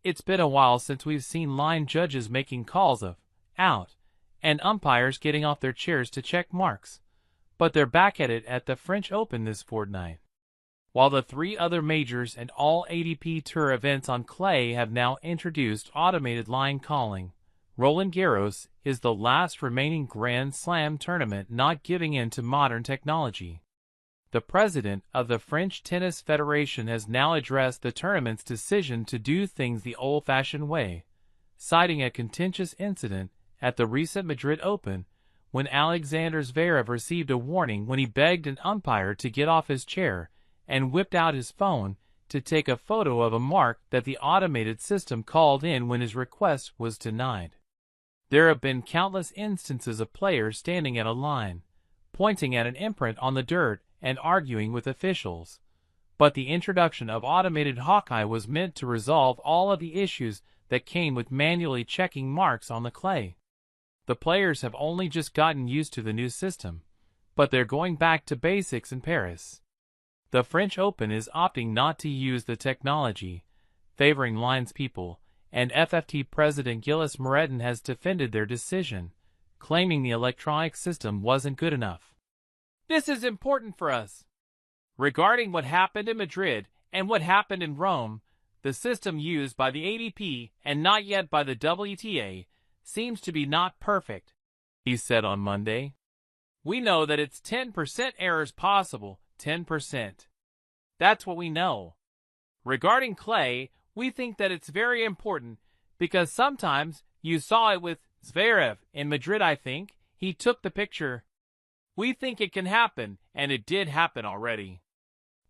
It's been a while since we've seen line judges making calls of out and umpires getting off their chairs to check marks, but they're back at it at the French Open this fortnight. While the three other majors and all ATP Tour events on clay have now introduced automated line calling, Roland Garros is the last remaining Grand Slam tournament not giving in to modern technology. The president of the French Tennis Federation has now addressed the tournament's decision to do things the old-fashioned way, citing a contentious incident at the recent Madrid Open when Alexander Zverev received a warning when he begged an umpire to get off his chair and whipped out his phone to take a photo of a mark that the automated system called in when his request was denied. There have been countless instances of players standing at a line, pointing at an imprint on the dirt and arguing with officials, but the introduction of automated Hawkeye was meant to resolve all of the issues that came with manually checking marks on the clay. The players have only just gotten used to the new system, but they're going back to basics in Paris. The French Open is opting not to use the technology, favoring linespeople, and FFT President Gilles Moretin has defended their decision, claiming the electronic system wasn't good enough. This is important for us. Regarding what happened in Madrid and what happened in Rome, the system used by the ATP and not yet by the WTA seems to be not perfect, he said on Monday. We know that it's 10% errors possible, 10%. That's what we know. Regarding clay, we think that it's very important because sometimes you saw it with Zverev in Madrid, I think. He took the picture. We think it can happen, and it did happen already.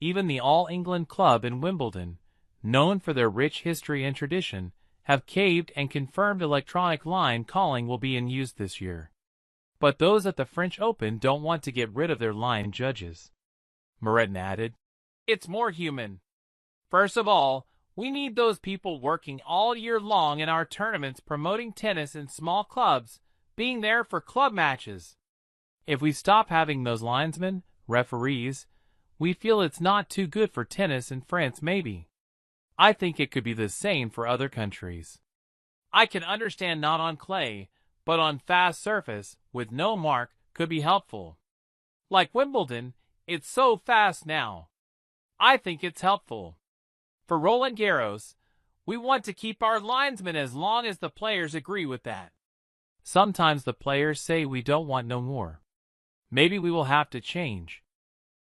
Even the All England Club in Wimbledon, known for their rich history and tradition, have caved and confirmed electronic line calling will be in use this year. But those at the French Open don't want to get rid of their line judges. Moretin added, "It's more human. First of all, we need those people working all year long in our tournaments promoting tennis in small clubs, being there for club matches. If we stop having those linesmen, referees, we feel it's not too good for tennis in France maybe. I think it could be the same for other countries. I can understand not on clay, but on fast surface, with no mark, could be helpful. Like Wimbledon, it's so fast now. I think it's helpful. For Roland Garros, we want to keep our linesmen as long as the players agree with that. Sometimes the players say we don't want no more. Maybe we will have to change.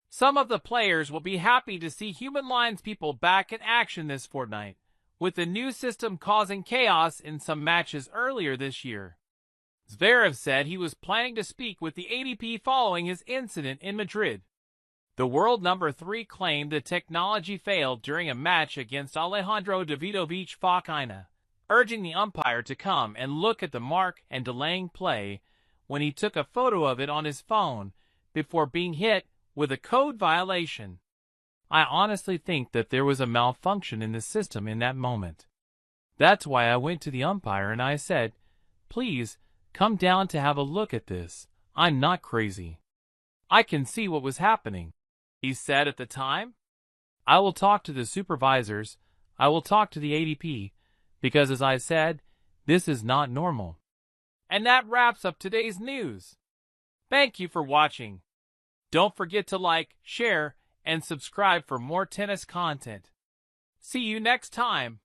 Some of the players will be happy to see human linespeople back in action this fortnight, with the new system causing chaos in some matches earlier this year." Zverev said he was planning to speak with the ATP following his incident in Madrid. The world number 3 claimed the technology failed during a match against Alejandro Davidovich Fokina, urging the umpire to come and look at the mark and delaying play when he took a photo of it on his phone before being hit with a code violation. I honestly think that there was a malfunction in the system in that moment. That's why I went to the umpire and I said, "Please, come down to have a look at this. I'm not crazy. I can see what was happening," he said at the time. "I will talk to the supervisors. I will talk to the ATP, because as I said, this is not normal." And that wraps up today's news. Thank you for watching. Don't forget to like, share, and subscribe for more tennis content. See you next time.